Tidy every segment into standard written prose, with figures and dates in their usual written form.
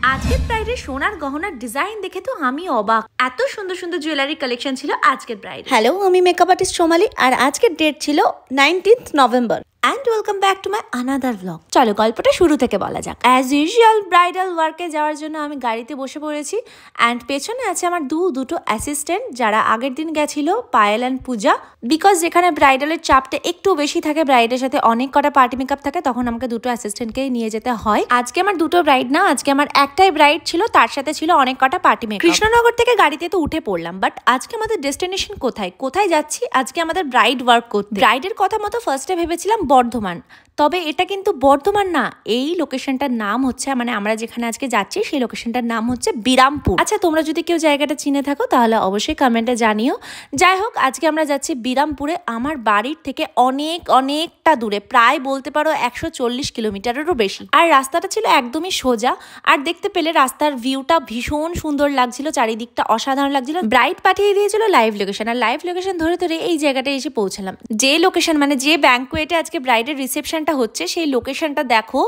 আজকের ব্রাইডের সোনার গহনার ডিজাইন দেখে তো আমি অবাক। এত সুন্দর সুন্দর জুয়েলারি কালেকশন ছিল আজকের ব্রাইড। হ্যালো, আমি মেকআপ আর্টিস্ট সোমালি আর আজকের ডেট ছিল 19th November. And welcome back to my another blog. চলো গল্পটা শুরু থেকে বলা যাক। অ্যাজ ইউজুয়াল ব্রাইডাল ওয়ার্কে যাওয়ার জন্য আমি গাড়িতে বসে পড়েছি। অ্যান্ড পেছনে আছে আমার দুটো অ্যাসিস্ট্যান্ট যারা আগের দিন গেছিল, পায়েল অ্যান্ড পূজা। বিকজ যেখানে ব্রাইডালের চাপটা একটু বেশি থাকে, ব্রাইডের সাথে অনেক কটা পার্টি মেকআপ থাকে, তখন আমাকে দুটো অ্যাসিস্ট্যান্টকেই নিয়ে যেতে হয়। আজকে আমার দুটো ব্রাইড না, আজকে আমার একটাই ব্রাইড ছিল, তার সাথে ছিল অনেক কটা পার্টি মেকআপ। কৃষ্ণনগর থেকে গাড়িতে তো উঠে পড়লাম, বাট আজকে আমাদের ডেস্টিনেশন কোথায় যাচ্ছি? আজকে আমাদের ব্রাইড ওয়ার্ক করতে। ব্রাইডের কথা মতো ফার্স্টে ভেবেছিলাম বর্ধমান, তবে এটা কিন্তু বর্ধমান না। এই লোকেশনটার নাম হচ্ছে, মানে আমরা যেখানে আজকে যাচ্ছি সেই লোকেশনটার নাম হচ্ছে বিরামপুর। আচ্ছা, তোমরা যদি কেউ জায়গাটা চিনে থাকো তাহলে অবশ্যই কমেন্টে জানিও। যাই হোক, আজকে আমরা যাচ্ছি বিরামপুরে। আমার বাড়ির থেকে অনেকটা দূরে, প্রায় বলতে পারো 140 কিলোমিটারেরও বেশি। আর রাস্তাটা ছিল একদমই সোজা। আর দেখতে পেলে রাস্তার ভিউটা ভীষণ সুন্দর লাগছিল, চারিদিকটা অসাধারণ লাগছিল। ব্রাইড পাঠিয়ে দিয়েছিল লাইভ লোকেশন, আর লাইভ লোকেশন ধরে এই জায়গাটায় এসে পৌঁছালাম। যে লোকেশন, মানে যে ব্যাংকুয়েটে আজকে ব্রাইডের রিসেপশনটা হচ্ছে, সেই লোকেশনটা দেখো,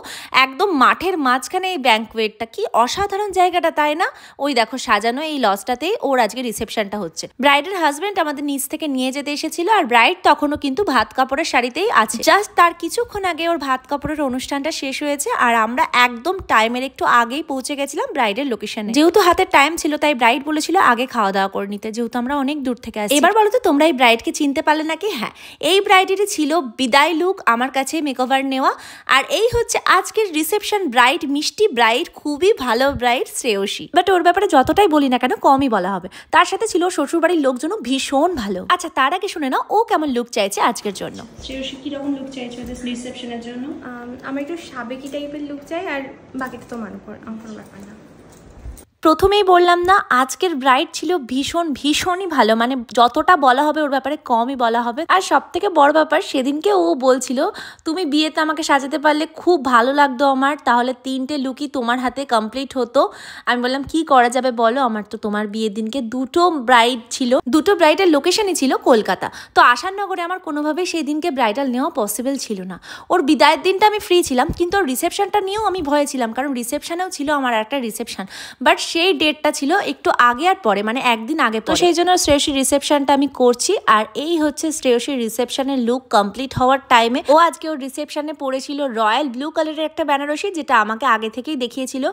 একদম মাঠের মাঝখানে এই ব্যাংকুয়েটটা। কি অসাধারণ জায়গাটা, তাই না? ওই দেখো সাজানো এই লজটাতেই ওর আজকে রিসেপশনটা হচ্ছে। ব্রাইডের হাজবেন্ড আমাদের নিচ থেকে নিয়ে যেতে এসেছিল, আর ব্রাইড তখনও কিন্তু ভাত কাপড়ের শাড়িতেই আছে। জাস্ট তার কিছুক্ষণ আগে ওর ভাত কাপড়ের অনুষ্ঠানটা শেষ হয়েছে, আর আমরা একদম টাইমের একটু আগেই পৌঁছে গেছিলাম ব্রাইডের লোকেশনে। যেহেতু হাতে টাইম ছিল, তাই ব্রাইড বলেছিল আগে খাওয়া দাওয়া করে নিতে, যেহেতু আমরা অনেক দূর থেকে আসছি। এবার বলো তো, তোমরা এই ব্রাইডকে চিনতে পারলে নাকি? হ্যাঁ, এই ব্রাইডেরই ছিল বিদায় লুক আমার কাছে মেকওভার নেওয়া। আর এই হচ্ছে আজকের রিসেপশন ব্রাইড, মিষ্টি ব্রাইড, খুবই ভালো ব্রাইড, শ্রেয়সী। বাট ওর ব্যাপারে যতটাই বলি না কেন, কমই বলা হবে। তার সাথে ছিল শ্বশুরবাড়ির লোকজনও ভীষণ ভালো। আচ্ছা, তার আগে শুনে না ও কেমন লুক চাইছে আজকের জন্য। শ্রেয়সী কিরকম লুক চাইছো রিসেপশনের জন্য? আমি একটু সাবেকি টাইপের লুক চাই, আর বাকিটা তো আমার কোনো ব্যাপার না। প্রথমেই বললাম না, আজকের ব্রাইড ছিল ভীষণই ভালো, মানে যতটা বলা হবে ওর ব্যাপারে কমই বলা হবে। আর সব থেকে বড় ব্যাপার, সেদিনকে ও বলছিল তুমি বিয়েতে আমাকে সাজাতে পারলে খুব ভালো লাগতো আমার, তাহলে 3টে লুকই তোমার হাতে কমপ্লিট হতো। আমি বললাম কি করা যাবে বলো, আমার তো তোমার বিয়ের দিনকে দুটো ব্রাইড ছিল, দুটো ব্রাইডের লোকেশনই ছিল কলকাতা। তো আশানগরে আমার কোনোভাবেই সেই দিনকে ব্রাইডাল নেওয়া পসিবল ছিল না। ওর বিদায়ের দিনটা আমি ফ্রি ছিলাম, কিন্তু ওর রিসেপশনটা নিয়েও আমি ভয়ে ছিলাম, কারণ রিসেপশনেও ছিল আমার একটা রিসেপশন, বাট সেই ডেটটা ছিল একটু আগে আর পরে, মানে একদিন আগে। তো সেই জন্য শ্রেয়সীর রিসেপশনটা আমি করছি। আর এই হচ্ছে শ্রেয়সীর রিসেপশনের লুক কমপ্লিট হওয়ার টাইমে। ও আজকে ওর রিসেপশনে পরেছিল রয়্যাল ব্লু কালারের একটা বেনারসি, যেটা আমাকে আগে থেকেই দেখিয়েছিল।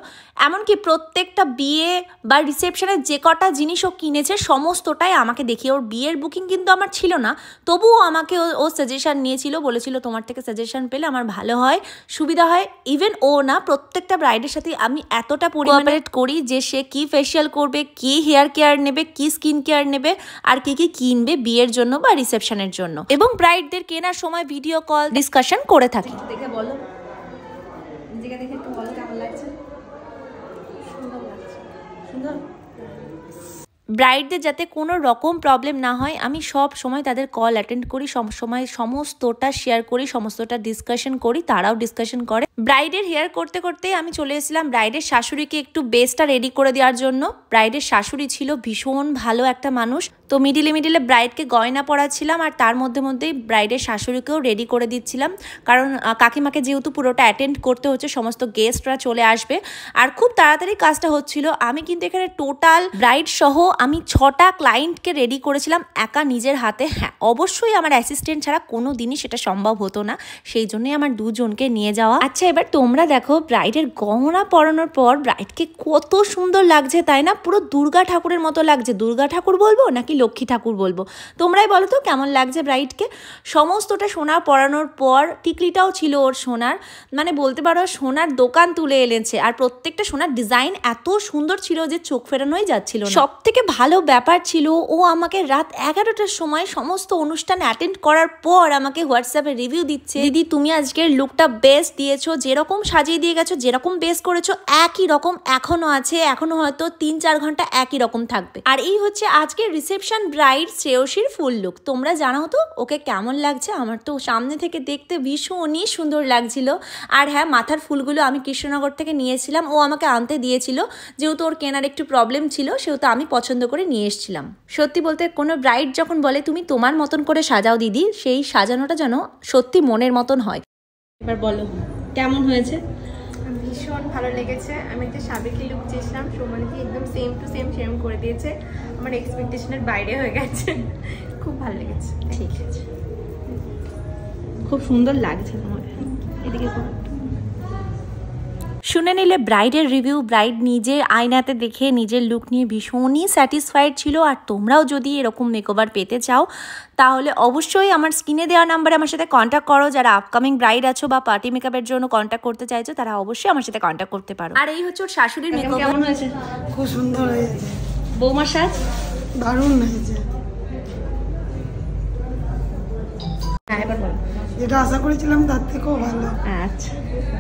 এমনকি প্রত্যেকটা বিয়ে বা রিসেপশনের যে কটা জিনিস ও কিনেছে সমস্তটাই আমাকে দেখিয়ে। ওর বিয়ের বুকিং কিন্তু আমার ছিল না, তবুও আমাকে ও সাজেশন নিয়েছিল, বলেছিল তোমার থেকে সাজেশন পেলে আমার ভালো হয়, সুবিধা হয়। ইভেন ও না, প্রত্যেকটা ব্রাইডের সাথে আমি এতটা কোঅপারেট করি যে সে কি ফেশিয়াল করবে, কি হেয়ার কেয়ার নেবে, কি স্কিন কেয়ার নেবে, আর কি কিনবে বিয়ের জন্য বা রিসেপশনের জন্য। এবং ব্রাইডদের কেনার সময় ভিডিও কল ডিসকাশন করে থাকি। দেখে বলো, নিজেকে দেখে একটু বলো কেমন লাগছে। সুন্দর লাগছে, সুন্দর। ব্রাইডদের যাতে কোনো রকম প্রবলেম না হয়, আমি সব সময় তাদের কল অ্যাটেন্ড করি, সব সময় সমস্তটা শেয়ার করি, সমস্তটা ডিসকাশন করি, তারাও ডিসকাশন করে। ব্রাইডের হেয়ার করতেই আমি চলে এসেছিলাম ব্রাইডের শাশুড়িকে একটু বেসটা রেডি করে দেওয়ার জন্য। ব্রাইডের শাশুড়ি ছিল ভীষণ ভালো একটা মানুষ, তো মিডিলে ব্রাইডকে গয়না পরাচ্ছিলাম, আর তার মধ্যেই ব্রাইডের শাশুড়িকেও রেডি করে দিচ্ছিলাম, কারণ কাকিমাকে যেহেতু পুরোটা অ্যাটেন্ড করতে হচ্ছে, সমস্ত গেস্টরা চলে আসবে, আর খুব তাড়াতাড়ি কাজটা হচ্ছিল। আমি কিন্তু এখানে টোটাল ব্রাইড সহ আমি 6টা ক্লায়েন্টকে রেডি করেছিলাম একা নিজের হাতে। হ্যাঁ, অবশ্যই আমার অ্যাসিস্ট্যান্ট ছাড়া কোনো দিনই সেটা সম্ভব হতো না, সেই জন্যই আমার দুজনকে নিয়ে যাওয়া। আচ্ছা, এবার তোমরা দেখো ব্রাইডের গহনা পরানোর পর ব্রাইডকে কত সুন্দর লাগছে, তাই না? পুরো দুর্গা ঠাকুরের মতো লাগছে। দুর্গা ঠাকুর বলবো নাকি লক্ষ্মী ঠাকুর বলবো, তোমরাই বলো তো কেমন লাগছে ব্রাইডকে। সমস্তটা সোনা পরানোর পর টিকলিটাও ছিল ওর সোনার, মানে বলতে পারো সোনার দোকান তুলে এনেছে। আর প্রত্যেকটা সোনার ডিজাইন এত সুন্দর ছিল যে চোখ ফেরানোই যাচ্ছিল। সব থেকে ভালো ব্যাপার ছিল, ও আমাকে রাত 11টার সময় সমস্ত অনুষ্ঠান অ্যাটেন্ড করার পর আমাকে হোয়াটসঅ্যাপে রিভিউ দিচ্ছে, দিদি তুমি আজকের লুকটা বেস্ট দিয়েছো, যেরকম সাজিয়ে দিয়ে গেছো, যেরকম বেস্ট করেছো একই রকম এখনো আছে, এখনো হয়তো 3-4 ঘন্টা একই রকম থাকবে। আর এই হচ্ছে আজকের রিসেপশন ব্রাইড শ্রেয়সীর ফুল লুক। তোমরা জানাও তো ওকে কেমন লাগছে। আমার তো সামনে থেকে দেখতে ভীষণই সুন্দর লাগছিল। আর হ্যাঁ, মাথার ফুলগুলো আমি কৃষ্ণনগর থেকে নিয়েছিলাম, ও আমাকে আনতে দিয়েছিল, যেহেতু ওর কেনার একটু প্রবলেম ছিল, সেহেতু আমি পছন্দ করে নিয়ে এসেছিলাম। সত্যি বলতে, কোনো ব্রাইড যখন বলে তুমি তোমার মতন করে সাজাও দিদি, সেই সাজানোটা যেন সত্যি মনের মতন হয়। এবার বলো কেমন হয়েছে? ভীষণ ভালো লেগেছে। আমি একটা সাবেকি লুক চেয়েছিলাম, সোমালিকে একদম সেম টু সেম করে দিয়েছে, আমার এক্সপেকটেশনের বাইরে হয়ে গেছে। খুব ভালো লেগেছে। ঠিক আছে, খুব সুন্দর লাগছে তোমাকে। এদিকে শুনে নিলে ব্রাইডের রিভিউ। ব্রাইড নিজে আয়নাতে দেখে নিজের লুক নিয়ে ভীষণই স্যাটিসফাইড ছিল। আর তোমরাও যদি এরকম মেকওভার পেতে চাও তাহলে অবশ্যই আমার স্ক্রিনে দেওয়া নাম্বারে আমার সাথে কন্ট্যাক্ট করো। যারা আপকামিং ব্রাইড আছো বা পার্টি মেকআপের জন্য কন্ট্যাক্ট করতে চাইছো তারা অবশ্যই আমার সাথে কন্ট্যাক্ট করতে পারো। আর এই হচ্ছে ওর শাশুড়ির মেকআপ। কেমন হয়েছে? খুব সুন্দর হয়েছে, বৌমার সাজ দারুণ হয়েছে। হ্যাঁ, এবার বলো। যেটা আশা করেছিলাম তার থেকেও ভালো। আচ্ছা,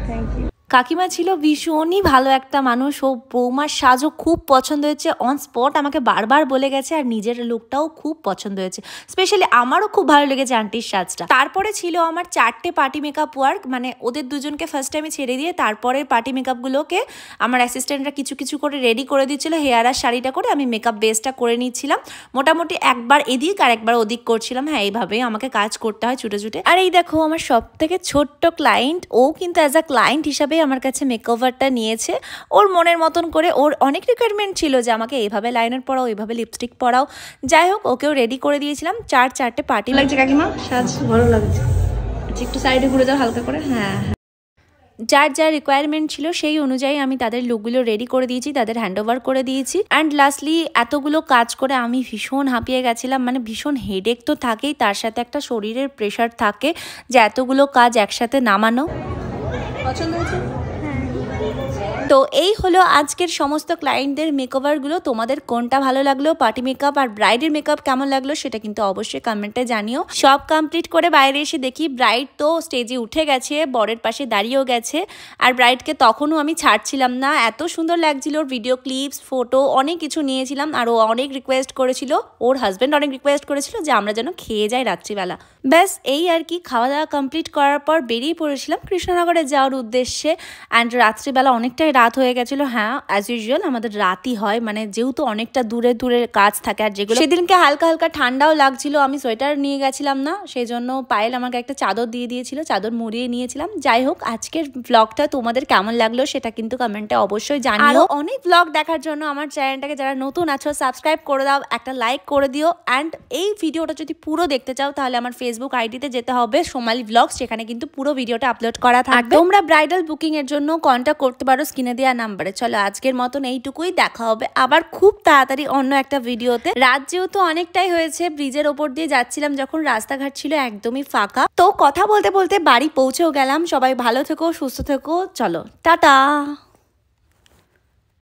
থ্যাংক ইউ। কাকিমা ছিল ভীষণই ভালো একটা মানুষ। ও বৌমার সাজও খুব পছন্দ হয়েছে, অন স্পট আমাকে বারবার বলে গেছে। আর নিজের লুকটাও খুব পছন্দ হয়েছে, স্পেশালি আমারও খুব ভালো লেগেছে আন্টির সাজটা। তারপরে ছিল আমার 4টে পার্টি মেকআপ ওয়ার্ক, মানে ওদের দুজনকে ফার্স্ট টাইমে ছেড়ে দিয়ে তারপরে পার্টি মেকআপগুলোকে আমার অ্যাসিস্ট্যান্টরা কিছু কিছু করে রেডি করে দিচ্ছিল। হেয়ার আর শাড়িটা করে আমি মেকআপ বেসটা করে নিচ্ছিলাম। মোটামুটি একবার এদিক আর একবার ওদিক করছিলাম। হ্যাঁ, এইভাবেই আমাকে কাজ করতে হয় ছুটে ছুটে। আর এই দেখো আমার সব থেকে ছোট্ট ক্লায়েন্ট, ও কিন্তু অ্যাজ আ ক্লায়েন্ট হিসাবে আমার কাছে মেকওভারটা নিয়েছে ওর মনের মতন করে। ওর অনেক রিকোয়ারমেন্ট ছিল যে আমাকে এইভাবে লাইনার পরাও, এইভাবে লিপস্টিক পরাও। যাই হোক, ওকেও রেডি করে দিয়েছিলাম। 4টে পার্টি লাগছে কাকিমা সাজ? ভালো লাগছে। আচ্ছা, একটু সাইডে ঘুরে যাও হালকা করে। হ্যাঁ, যার যা রিকোয়ারমেন্ট ছিল সেই অনুযায়ী আমি তাদের লুকগুলো রেডি করে দিয়েছি, তাদের হ্যান্ড ওভার করে দিয়েছি। অ্যান্ড লাস্টলি এতগুলো কাজ করে আমি ভীষণ হাঁপিয়ে গেছিলাম। মানে ভীষণ হেডেক তো থাকেই, তার সাথে একটা শরীরের প্রেশার থাকে যে এতগুলো কাজ একসাথে নামানো। পছন্দ হয়েছে? তো এই হলো আজকের সমস্ত ক্লায়েন্টদের মেকওভারগুলো। তোমাদের কোনটা ভালো লাগলো, পার্টি মেকআপ আর ব্রাইডের মেকআপ কেমন লাগলো সেটা কিন্তু অবশ্যই কমেন্টে জানিও। সব কমপ্লিট করে বাইরে এসে দেখি ব্রাইড তো স্টেজে উঠে গেছে, বরের পাশে দাঁড়িয়েও গেছে। আর ব্রাইডকে তখনও আমি ছাড়ছিলাম না, এত সুন্দর লাগছিল। ভিডিও ক্লিপস, ফটো অনেক কিছু নিয়েছিলাম। আর ও অনেক রিকোয়েস্ট করেছিল, ওর হাজব্যান্ড অনেক রিকোয়েস্ট করেছিল যে আমরা যেন খেয়ে যাই রাত্রিবেলা। ব্যাস এই আর কি। খাওয়া দাওয়া কমপ্লিট করার পর বেরিয়ে পড়েছিলাম কৃষ্ণনগরে যাওয়ার উদ্দেশ্যে। অ্যান্ড রাত্রিবেলা অনেকটাই রাত হয়ে গেছিলো। হ্যাঁ, অ্যাজ ইউজুয়াল আমাদের রাতই হয়, মানে যেহেতু অনেকটা দূরে দূরে কাজ থাকে। আর যেগুলো সেদিনকে হালকা হালকা ঠান্ডাও লাগছিল, আমি সোয়েটার নিয়ে গেছিলাম না, সেই জন্য পায়েল আমাকে একটা চাদর দিয়ে দিয়েছিল, চাদর মুড়িয়ে নিয়েছিলাম। যাই হোক, আজকের ব্লগটা তোমাদের কেমন লাগলো সেটা কিন্তু কমেন্টে অবশ্যই জানিও। আরো অনেক ব্লগ দেখার জন্য আমার চ্যানেলটাকে যারা নতুন আছো সাবস্ক্রাইব করে দাও, একটা লাইক করে দিও। অ্যান্ড এই ভিডিওটা যদি পুরো দেখতে চাও তাহলে আমার ফেসবুক আইডিতে যেতে হবে, সোমালি ব্লগস, সেখানে কিন্তু পুরো ভিডিওটা আপলোড করা থাকবে। তোমরা ব্রাইডাল বুকিং এর জন্য কন্ট্যাক্ট করতে পারো স্ক্রিনে দেওয়া নাম্বারে। চলো আজকের মতন এইটুকুই, দেখা হবে আবার খুব তাড়াতাড়ি অন্য একটা ভিডিওতে। রাত যেহেতু অনেকটাই হয়েছে, ব্রিজের ওপর দিয়ে যাচ্ছিলাম যখন রাস্তাঘাট ছিল একদমই ফাঁকা। তো কথা বলতে বলতে বাড়ি পৌঁছেও গেলাম। সবাই ভালো থেকো, সুস্থ থেকো। চলো টাটা।